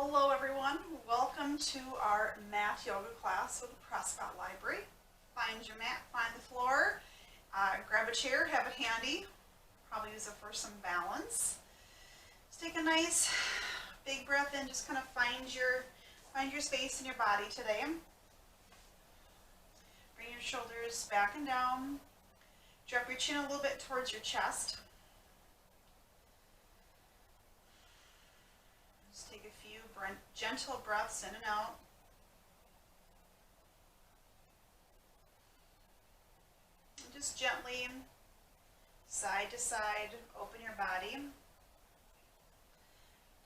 Hello everyone, welcome to our mat yoga class with the Prescott Library. Find your mat, find the floor, grab a chair, have it handy, probably use it for some balance. Just take a nice big breath in, just kind of find your space in your body today. Bring your shoulders back and down, drop your chin a little bit towards your chest. Just take a few gentle breaths in and out. And just gently, side to side, open your body.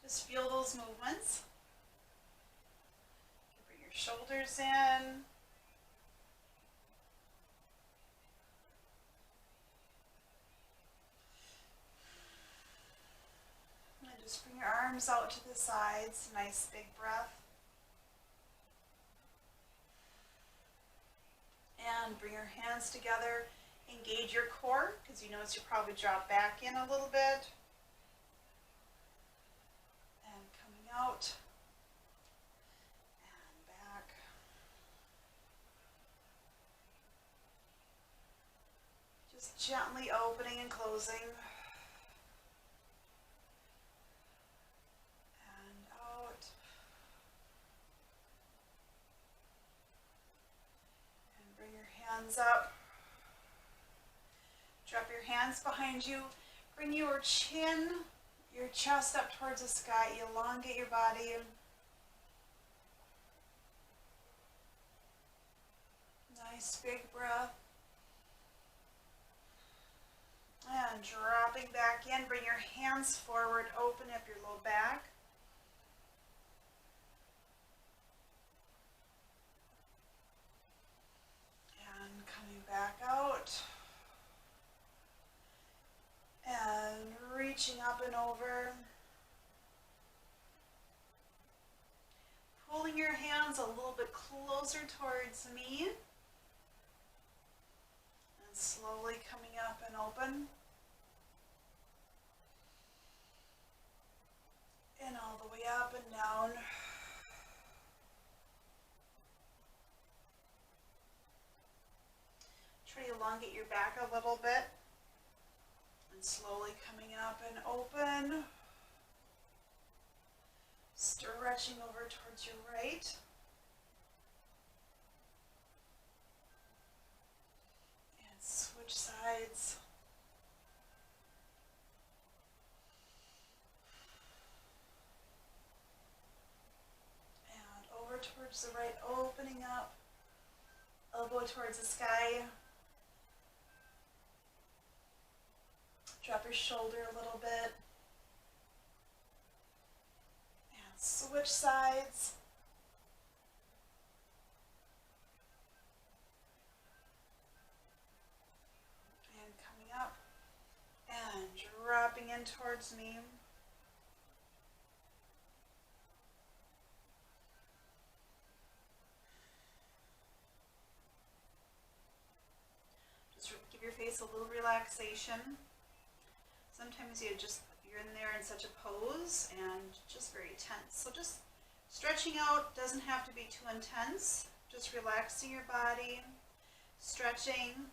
Just feel those movements. Bring your shoulders in. Just bring your arms out to the sides, nice big breath. And bring your hands together, engage your core, because you notice you probably drop back in a little bit. And coming out, and back. Just gently opening and closing. Hands up. Drop your hands behind you. Bring your chin, your chest up towards the sky. Elongate your body. Nice big breath. And dropping back in. Bring your hands forward. Open up your low back. Back out and reaching up and over, pulling your hands a little bit closer towards me and slowly coming up and open and all the way up and down. Try to elongate your back a little bit and slowly coming up and open, stretching over towards your right and switch sides. And over towards the right, opening up, elbow towards the sky. Drop your shoulder a little bit. And switch sides. And coming up. And dropping in towards me. Just give your face a little relaxation. Sometimes you're in there in such a pose and just very tense. So just stretching out doesn't have to be too intense. Just relaxing your body, stretching,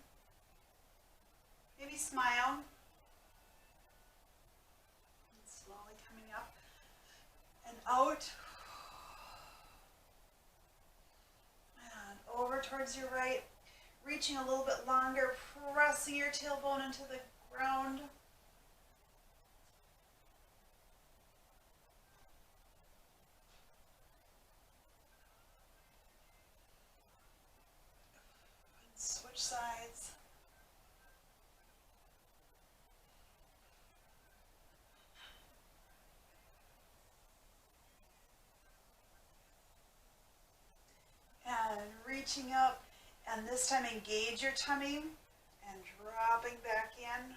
maybe smile. And slowly coming up and out. And over towards your right, reaching a little bit longer, pressing your tailbone into the ground. Sides. And reaching up, and this time engage your tummy and dropping back in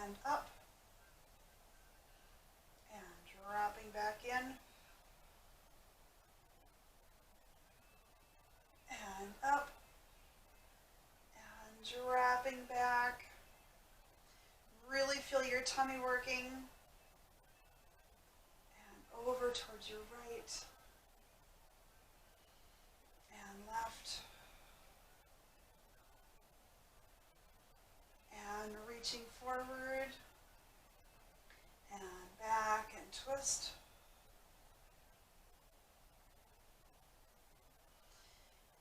and up and dropping back in. And up, and dropping back. Really feel your tummy working. over towards your right and left. And reaching forward and back and twist.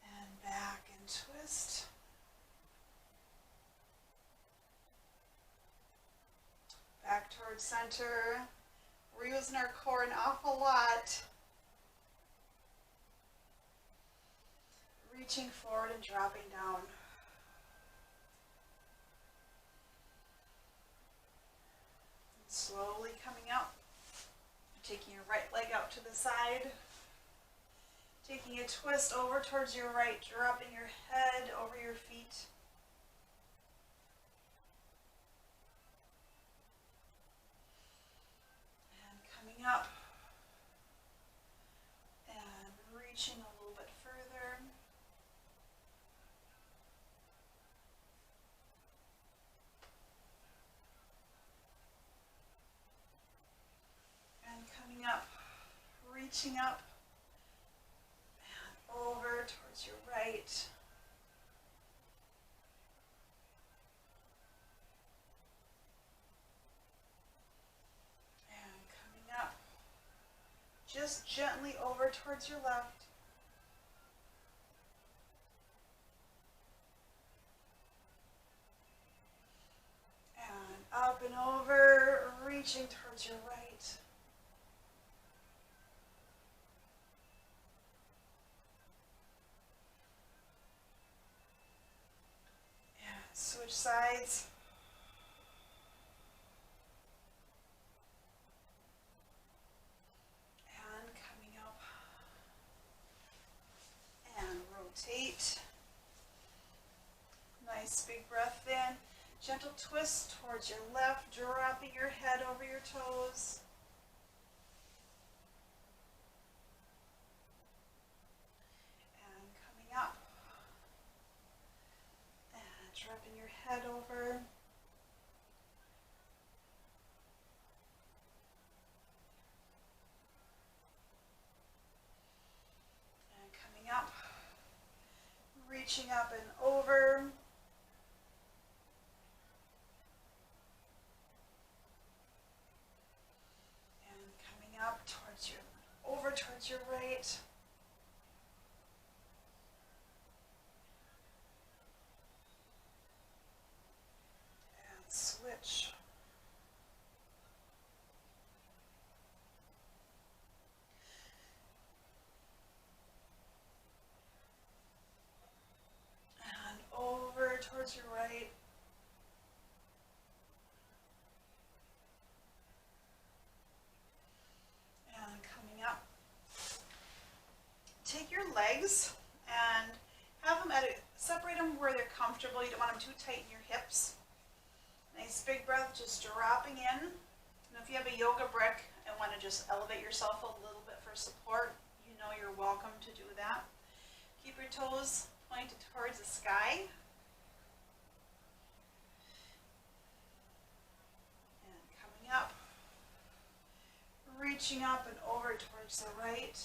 And back and twist. Back towards center. We're using our core an awful lot. Reaching forward and dropping down. And slowly coming up. Taking your right leg out to the side. Taking a twist over towards your right, dropping your head over your feet. And coming up. And reaching a little bit further. And coming up, reaching up. Over towards your right. And coming up. Just gently over towards your left. And up and over, reaching towards your right. Switch sides. And coming up. And rotate. Nice big breath in. Gentle twist towards your left, dropping your head over your toes. And coming up. Dropping your head over. And coming up. Reaching up and over. And coming up towards your, over towards your right. Switch. And over towards your right. And coming up. Take your legs and have them separate them where they're comfortable. You don't want them too tight in your hips. Nice big breath, just dropping in. And if you have a yoga brick and want to just elevate yourself a little bit for support, you know you're welcome to do that. Keep your toes pointed towards the sky. And coming up. Reaching up and over towards the right.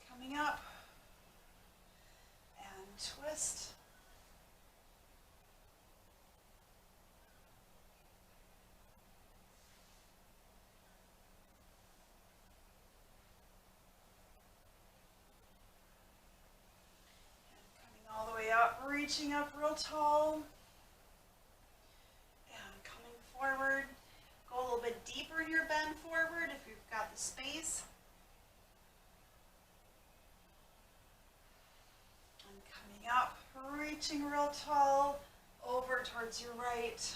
Coming up and twist. And coming all the way up, reaching up real tall. And coming forward. Go a little bit deeper in your bend forward if you've got the space. Up, reaching real tall, over towards your right.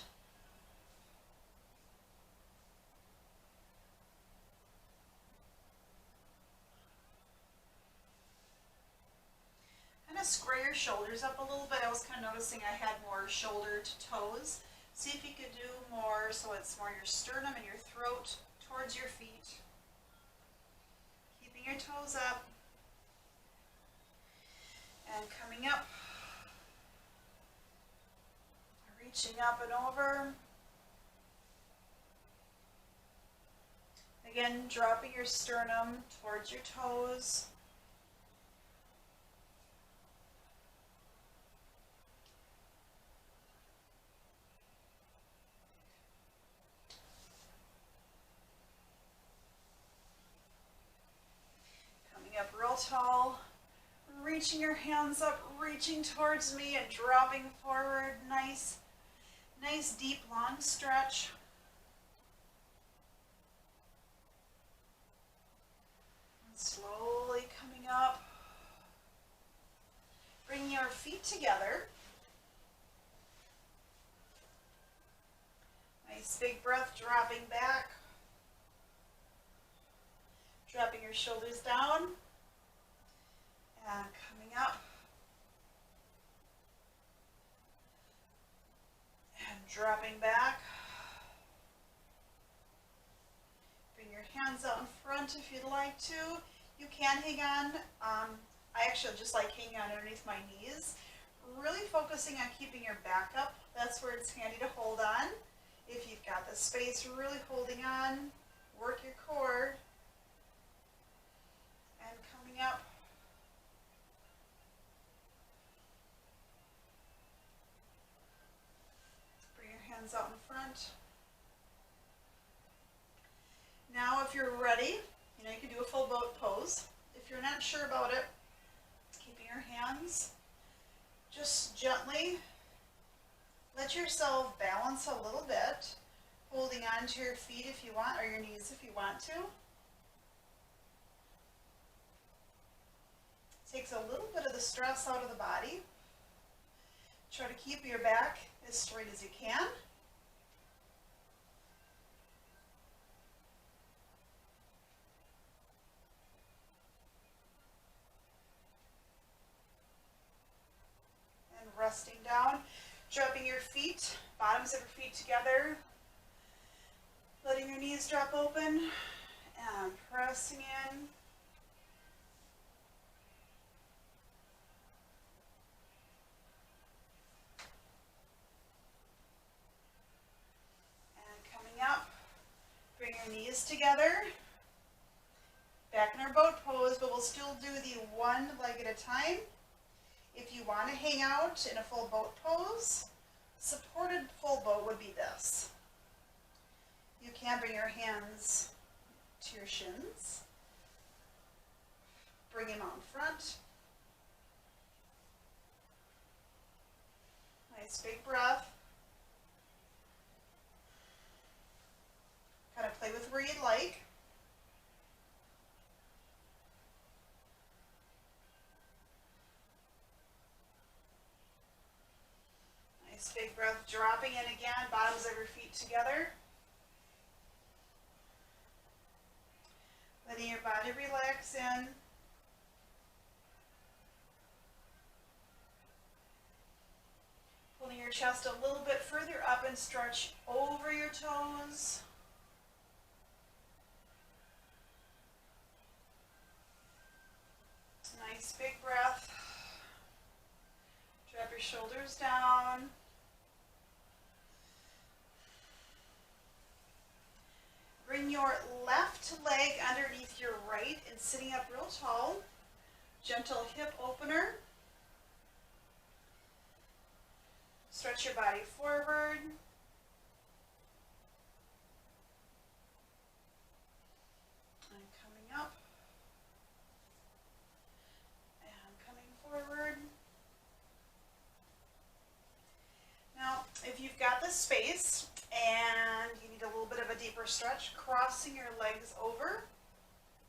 Kind of square your shoulders up a little bit. I was kind of noticing I had more shoulder to toes. See if you could do more so it's more your sternum and your throat towards your feet. Keeping your toes up. And coming up, reaching up and over. Again, dropping your sternum towards your toes. Coming up real tall, reaching your hands up, reaching towards me and dropping forward. Nice, nice deep long stretch. And slowly coming up. Bring your feet together. Nice big breath, dropping back. Dropping your shoulders down. And coming up. And dropping back. Bring your hands out in front if you'd like to. You can hang on. I actually just like hanging on underneath my knees. Really focusing on keeping your back up. That's where it's handy to hold on. If you've got the space, really holding on. Work your core. And coming up. Bring your hands out in front. Now if you're ready, you can do a full boat pose. If you're not sure about it, keeping your hands, just gently let yourself balance a little bit, holding on to your feet if you want, or your knees if you want to. Takes a little bit of the stress out of the body. Try to keep your back as straight as you can. And resting down, dropping your feet, bottoms of your feet together, letting your knees drop open, and pressing in. Up, bring your knees together, back in our boat pose, but we'll still do the one leg at a time. If you want to hang out in a full boat pose, supported full boat would be this. You can bring your hands to your shins, bring them out in front. Nice big breath. Kind of play with where you'd like. Nice big breath, dropping in again, bottoms of your feet together. Letting your body relax in. Pulling your chest a little bit further up and stretch over your toes. Nice big breath. Drop your shoulders down. Bring your left leg underneath your right and sitting up real tall. Gentle hip opener. Stretch your body forward. And coming up. Forward. Now, if you've got the space and you need a little bit of a deeper stretch, crossing your legs over,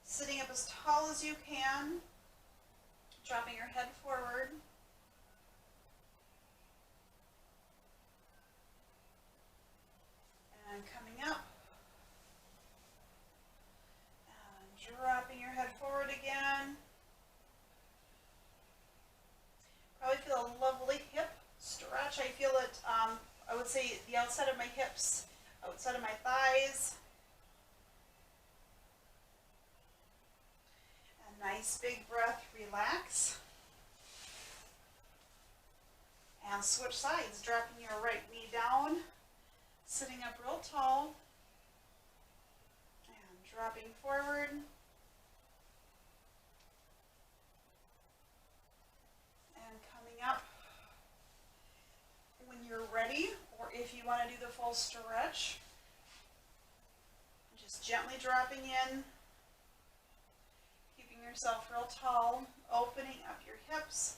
sitting up as tall as you can, dropping your head forward. And coming up. And dropping your head forward again. Probably feel a lovely hip stretch. I feel it, I would say the outside of my hips, outside of my thighs. A nice big breath, relax. And switch sides, dropping your right knee down, sitting up real tall, and dropping forward. And coming up. When you're ready, or if you want to do the full stretch, just gently dropping in, keeping yourself real tall, opening up your hips.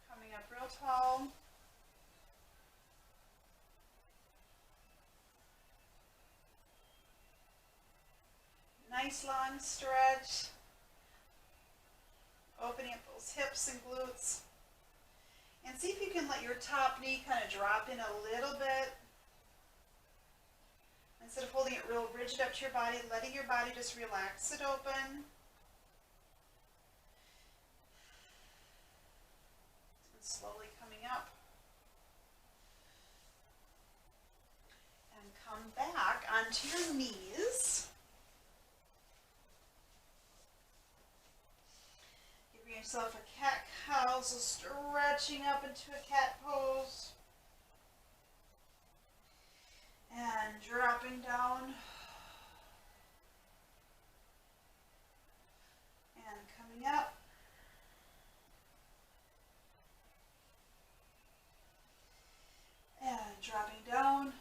Coming up real tall. Nice long stretch. Opening up those hips and glutes. And see if you can let your top knee kind of drop in a little bit. Instead of holding it real rigid up to your body, letting your body just relax it open. And slowly coming up. And come back onto your knees. Giving yourself a cat-cow, so stretching up into a cat pose. And dropping down. And coming up. And dropping down.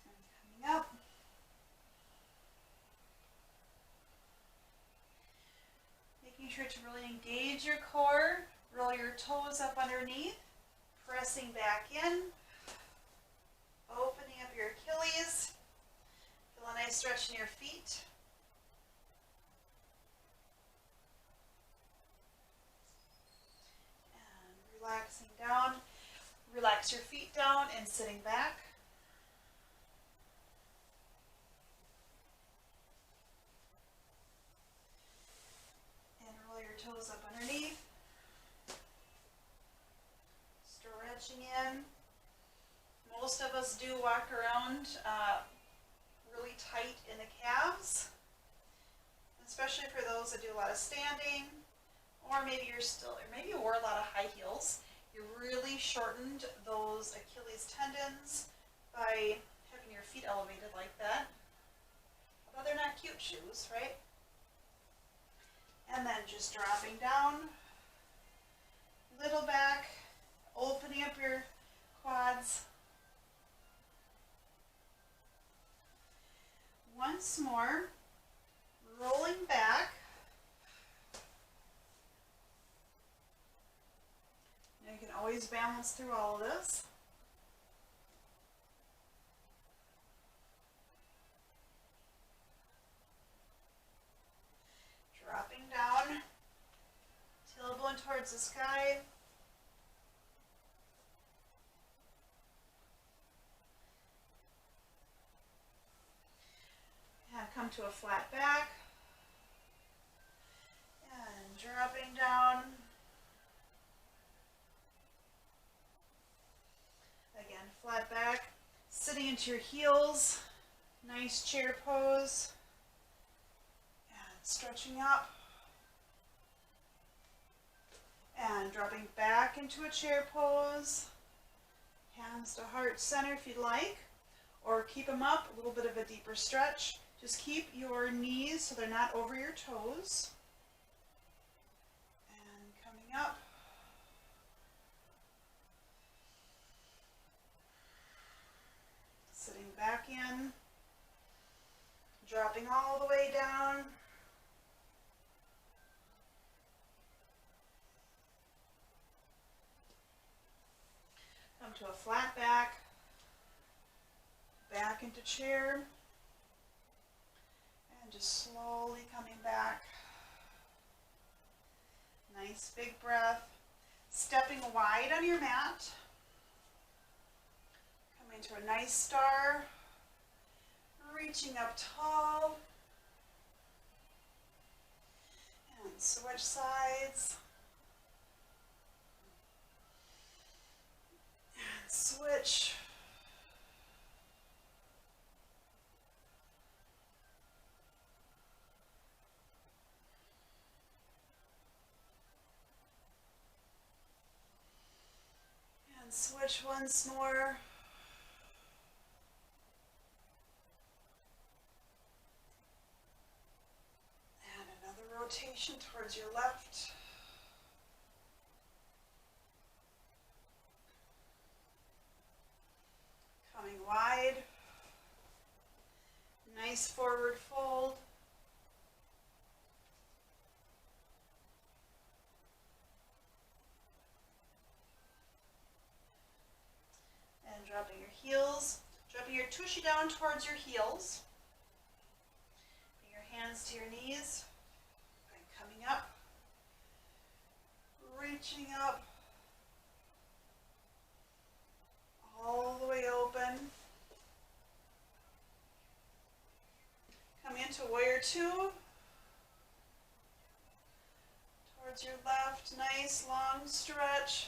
And coming up. Making sure to really engage your core. Roll your toes up underneath. Pressing back in. Opening up your Achilles. Feel a nice stretch in your feet. And relaxing down. Relax your feet down and sitting back. And roll your toes up underneath. Stretching in. Most of us do walk around really tight in the calves, especially for those that do a lot of standing, or maybe maybe you wore a lot of high heels. You really shortened those Achilles tendons by having your feet elevated like that. Although they're not cute shoes, right? And then just dropping down, little back, opening up your quads. Once more, rolling back. Now you can always balance through all of this. Dropping down, tailbone towards the sky. And come to a flat back. And dropping down. Again, flat back. Sitting into your heels. Nice chair pose. And stretching up. And dropping back into a chair pose. Hands to heart center if you'd like. Or keep them up, a little bit of a deeper stretch. Just keep your knees so they're not over your toes. And coming up. Sitting back in. Dropping all the way down. Come to a flat back. Back into chair. And just slowly coming back. Nice big breath. Stepping wide on your mat. Coming to a nice star. Reaching up tall. And switch sides. And switch. switch once more. And another rotation towards your left. Coming wide. Nice forward fold. And dropping your heels. Dropping your tushy down towards your heels. Bring your hands to your knees. And coming up. Reaching up. All the way open. Come into warrior two. Towards your left, nice long stretch.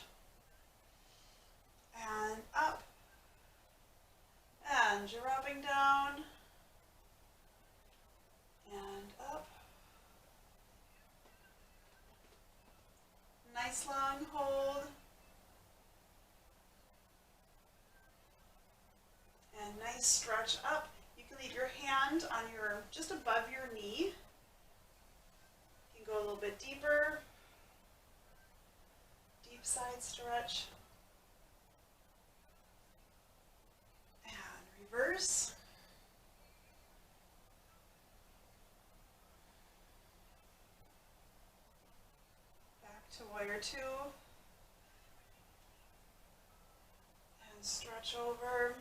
And up. And dropping down. And up. Nice long hold. And nice stretch up. You can leave your hand on your, just above your knee. You can go a little bit deeper. Deep side stretch. And reverse. Back to warrior two. And stretch over.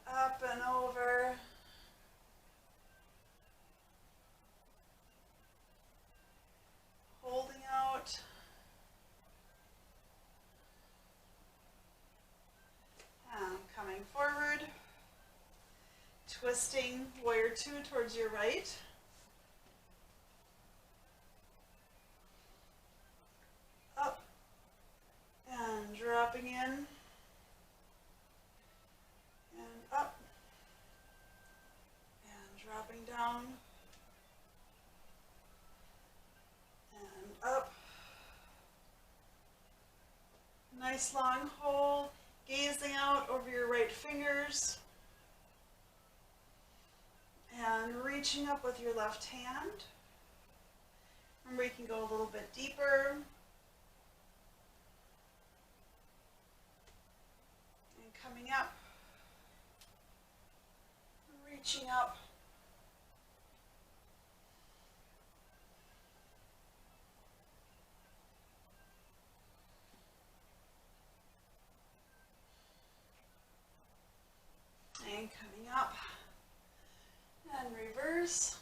Up and over. Holding out. And coming forward. Twisting warrior two towards your right. Up. And dropping in. Up and dropping down and up. Nice long hold, gazing out over your right fingers and reaching up with your left hand. Remember, you can go a little bit deeper and coming up. Reaching up. And coming up. And reverse.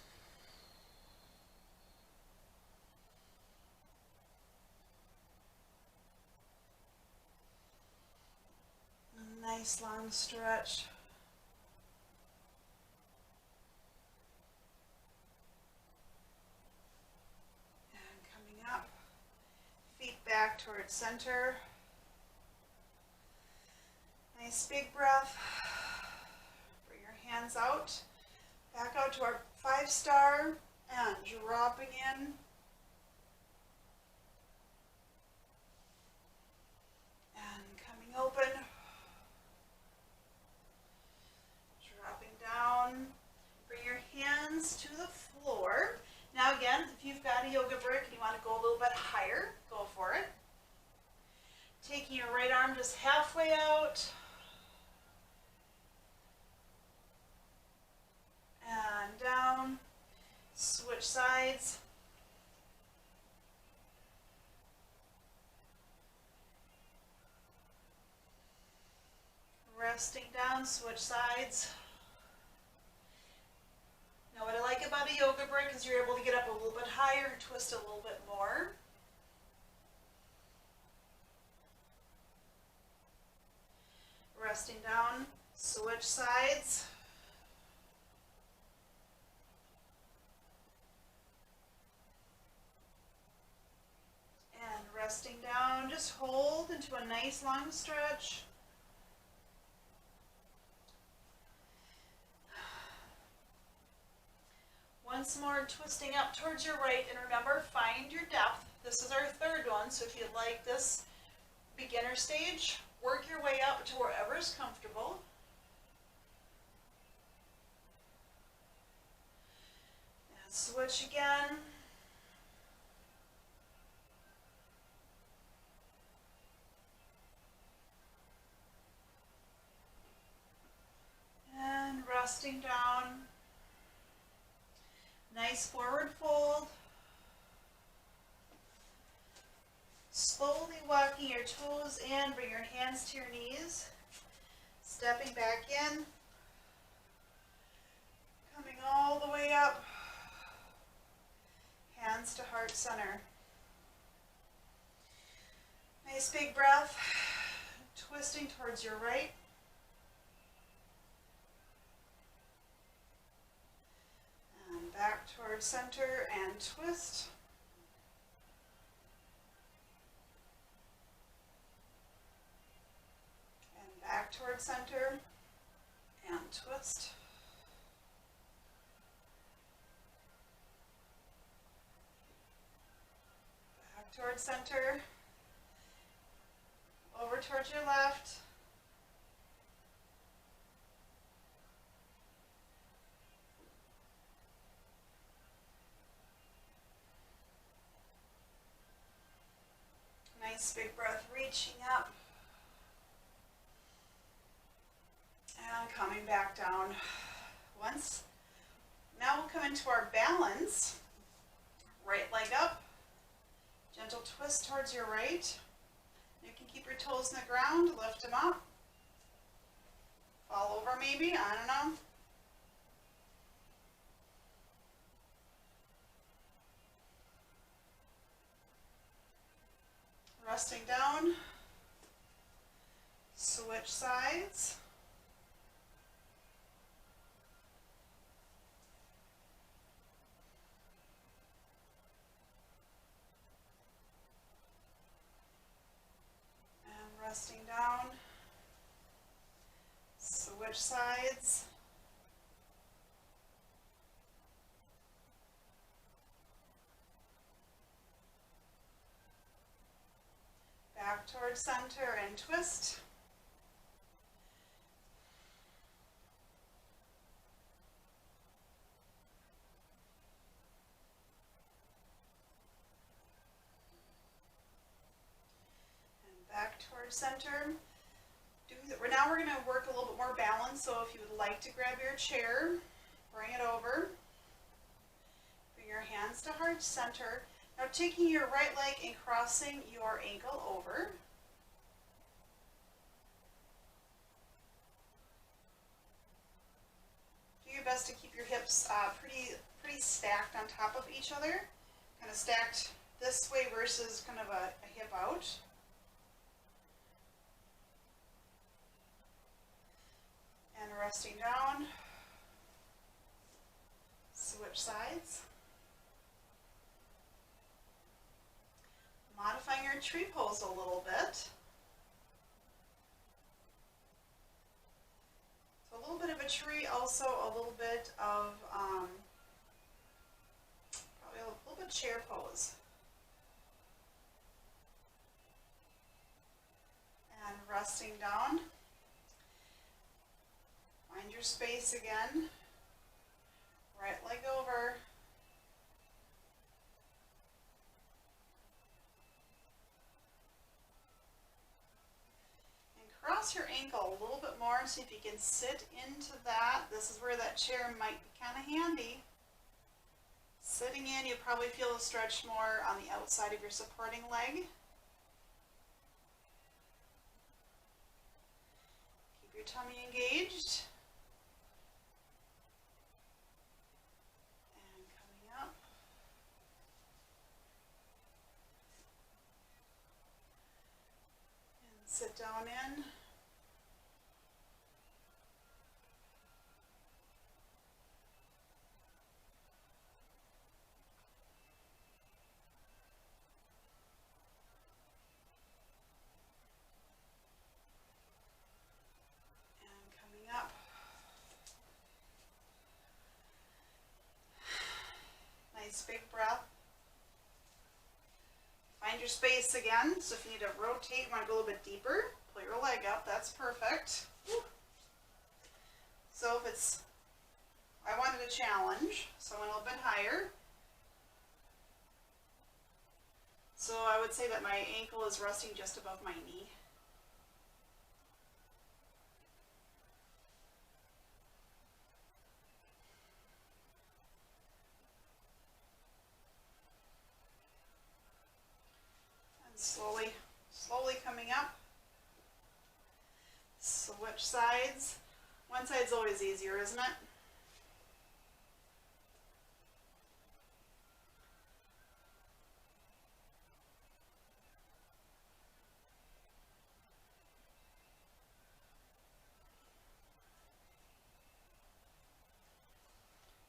A nice long stretch. Back towards center. Nice big breath. Bring your hands out. Back out to our 5-star and dropping in. And coming open. Dropping down. Bring your hands to the floor. Now again, if you've got a yoga brick and you want to go a little bit higher, go for it. Taking your right arm just halfway out. And down. Switch sides. Resting down, switch sides. Now what I like about a yoga brick is you're able to get up a little bit higher and twist a little bit more. Resting down, switch sides. And resting down, just hold into a nice long stretch. once more, twisting up towards your right, and remember, find your depth. This is our third one, so if you'd like this beginner stage, work your way up to wherever is comfortable. And switch again. And resting down. Nice forward fold. Slowly walking your toes in, bring your hands to your knees. Stepping back in. Coming all the way up. Hands to heart center. Nice big breath. Twisting towards your right. And back towards center and twist. And back towards center and twist. Back towards center. Over towards your left. Nice big breath, reaching up. And coming back down once. Now we'll come into our balance. Right leg up. Gentle twist towards your right. You can keep your toes in the ground, lift them up. Fall over maybe, I don't know. Resting down. Switch sides. Resting down, switch sides, back towards center and twist, back towards center. Now we're going to work a little bit more balance, so if you would like to grab your chair, bring it over. Bring your hands to heart center. Now taking your right leg and crossing your ankle over. Do your best to keep your hips pretty stacked on top of each other. Kind of stacked this way versus kind of a hip out. And resting down, switch sides. Modifying your tree pose a little bit. So a little bit of a tree, also a little bit of, probably a little bit chair pose. And resting down. Find your space again. Right leg over. And cross your ankle a little bit more, see if you can sit into that. This is where that chair might be kind of handy. Sitting in, you probably feel a stretch more on the outside of your supporting leg. Keep your tummy engaged. Sit down in. And coming up. big breath. Find your space again. So if you need to rotate, you want to go a little bit deeper, pull your leg up. That's perfect. So if it's, I wanted a challenge, so I went a little bit higher. So I would say that my ankle is resting just above my knee. And slowly coming up. Switch sides. One side's always easier, isn't it?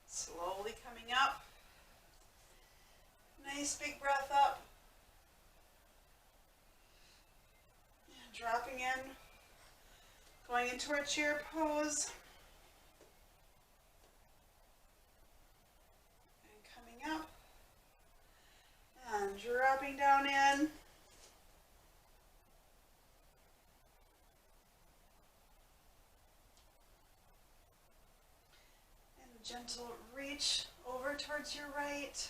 Slowly coming up. Nice big breath up. And dropping in. Going into our chair pose. And coming up. And dropping down in. And gentle reach over towards your right.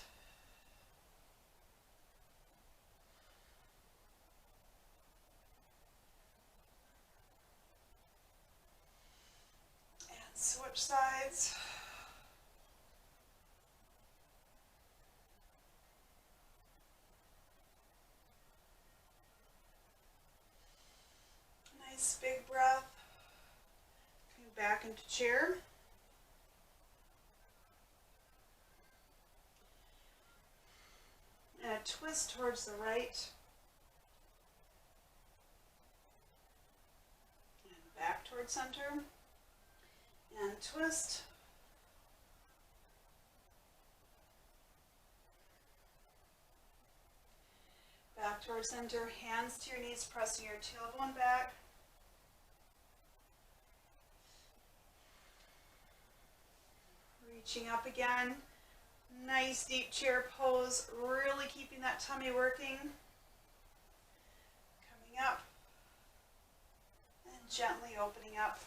Switch sides. Nice big breath. Coming back into chair. And a twist towards the right. And back towards center. And twist. Back towards center, hands to your knees, pressing your tailbone back. Reaching up again. Nice deep chair pose, really keeping that tummy working. Coming up. And gently opening up.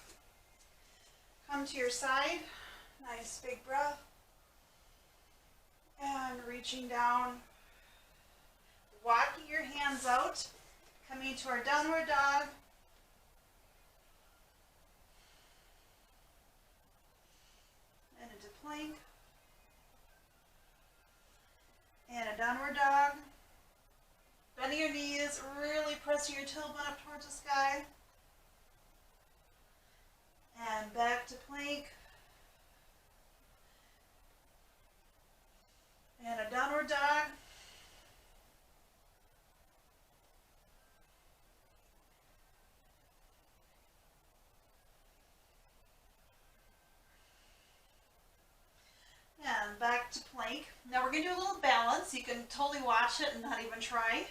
Come to your side, nice big breath, and reaching down, walking your hands out, coming to our downward dog, and into plank, and a downward dog, bending your knees, really pressing your tailbone up towards the sky. And back to plank. And a downward dog. And back to plank. Now we're going to do a little balance. You can totally watch it and not even try,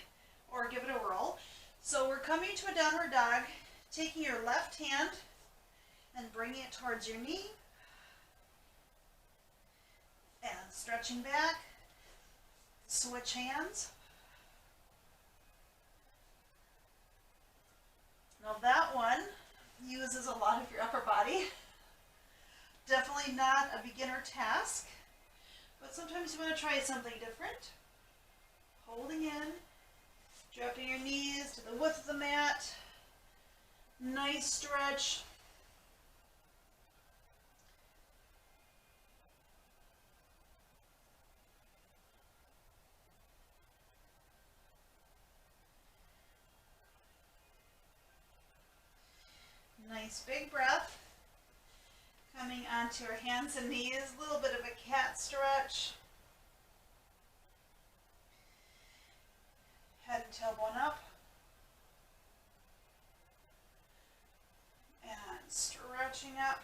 or give it a whirl. So we're coming to a downward dog, taking your left hand and bringing it towards your knee. And stretching back. Switch hands. Now that one uses a lot of your upper body. Definitely not a beginner task, but sometimes you want to try something different. Holding in, dropping your knees to the width of the mat. Nice stretch. Nice big breath. Coming onto our hands and knees, a little bit of a cat stretch. Head and tailbone up. And stretching up.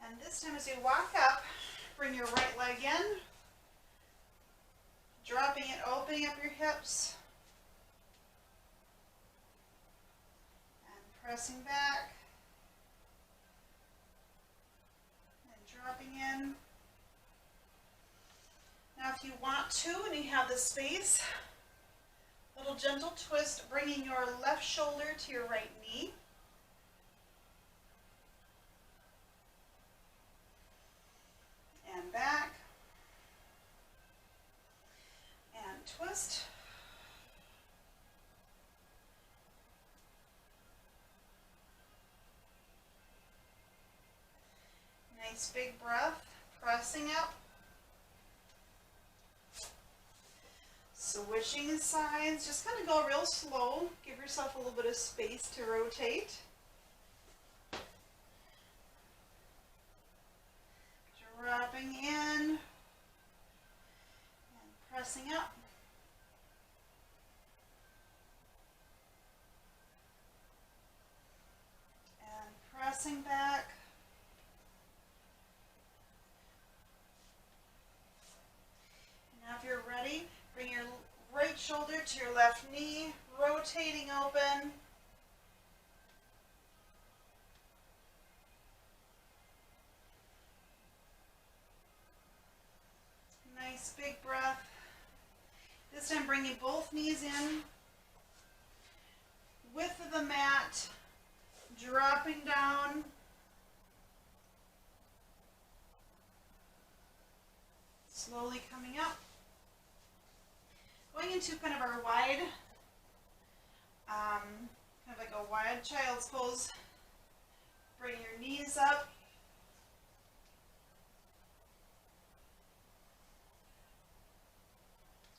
And this time as you walk up, bring your right leg in. Dropping it, opening up your hips. Pressing back. If you want to and you have the space, little gentle twist, bringing your left shoulder to your right knee. And back. And twist. Nice big breath, pressing up. Switching sides, just kind of go real slow. Give yourself a little bit of space to rotate. Dropping in and pressing up. And pressing back. Now if you're ready, bring your right shoulder to your left knee, rotating open. Nice big breath. This time bringing both knees in, width of the mat, dropping down. Slowly coming up. Going into kind of our wide, kind of like a wide child's pose. Bring your knees up.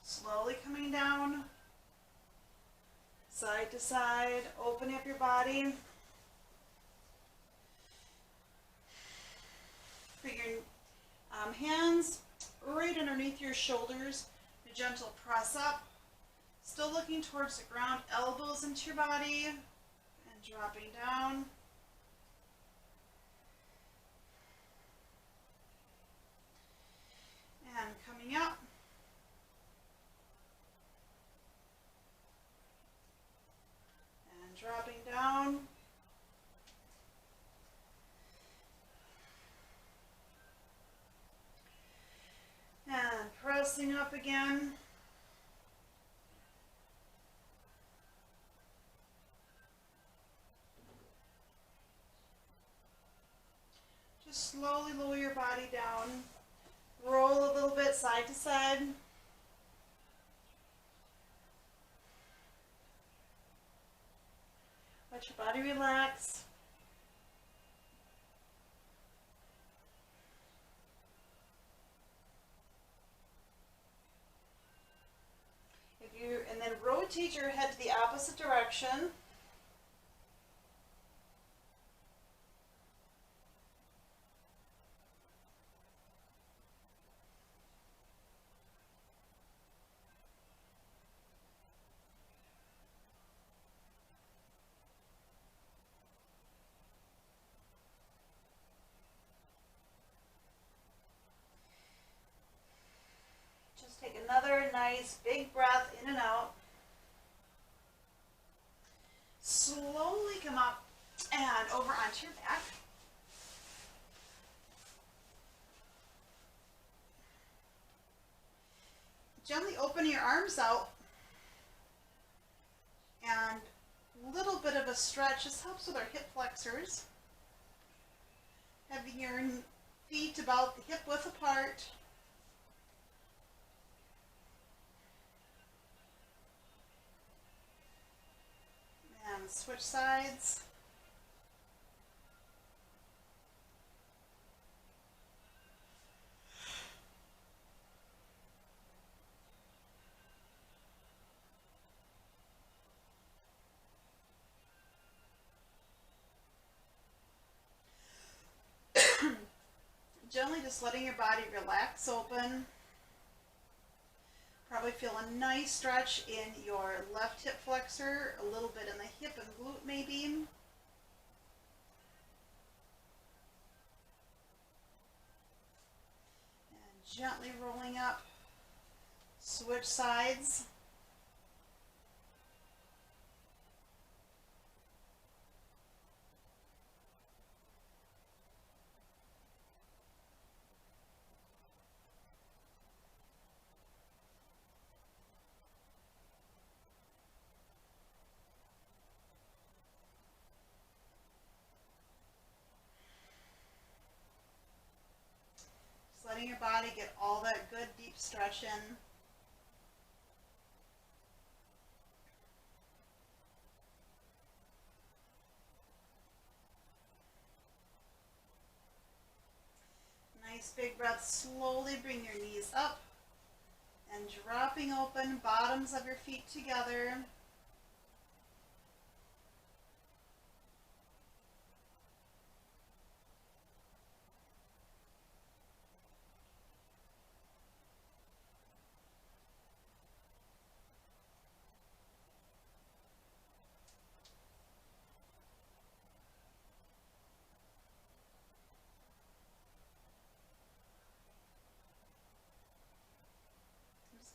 Slowly coming down, side to side, opening up your body. Put your hands right underneath your shoulders. A gentle press up. Still looking towards the ground, elbows into your body, and dropping down. And coming up. And dropping down. And pressing up again. Just slowly lower your body down. Roll a little bit side to side. Let your body relax. And then rotate your head to the opposite direction. Just take another nice big breath in and out. Slowly come up and over onto your back. Gently open your arms out and a little bit of a stretch. This helps with our hip flexors. Having your feet about the hip width apart. And switch sides. Gently just letting your body relax open. Probably feel a nice stretch in your left hip flexor, a little bit in the hip and glute maybe. And gently rolling up. Switch sides. letting your body get all that good deep stretch in. Nice big breath. Slowly bring your knees up and dropping open, bottoms of your feet together.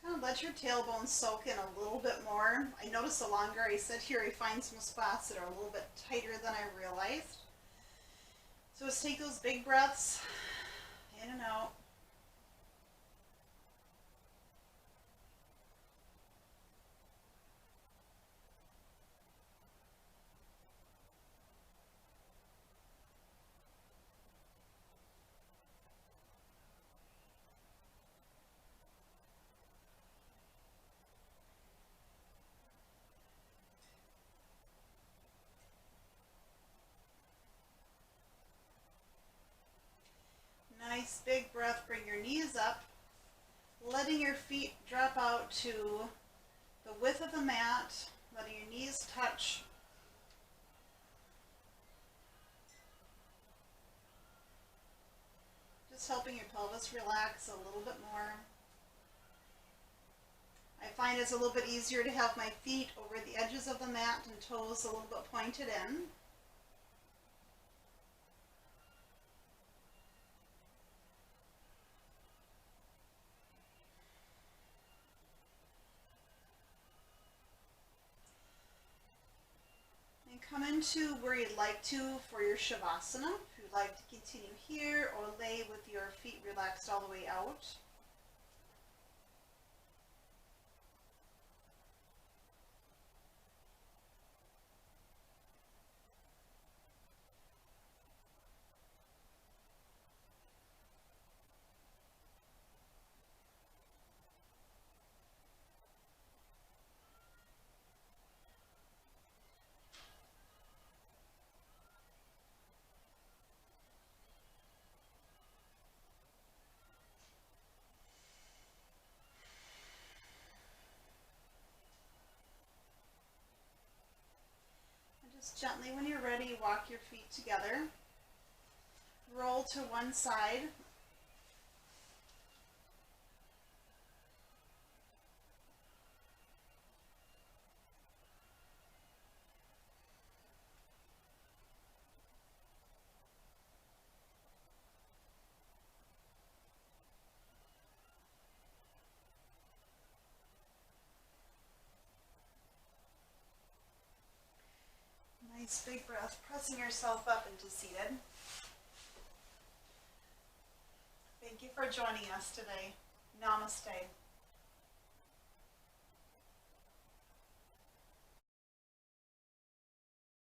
Kind of let your tailbone soak in a little bit more. I notice the longer I sit here, I find some spots that are a little bit tighter than I realized. So let's take those big breaths in and out. Nice big breath, bring your knees up, letting your feet drop out to the width of the mat, letting your knees touch. Just helping your pelvis relax a little bit more. I find it's a little bit easier to have my feet over the edges of the mat and toes a little bit pointed in. Come into where you'd like to for your Shavasana. If you'd like to continue here or lay with your feet relaxed all the way out. Just gently, when you're ready, walk your feet together. Roll to one side. Nice big breath, pressing yourself up into seated. Thank you for joining us today. Namaste.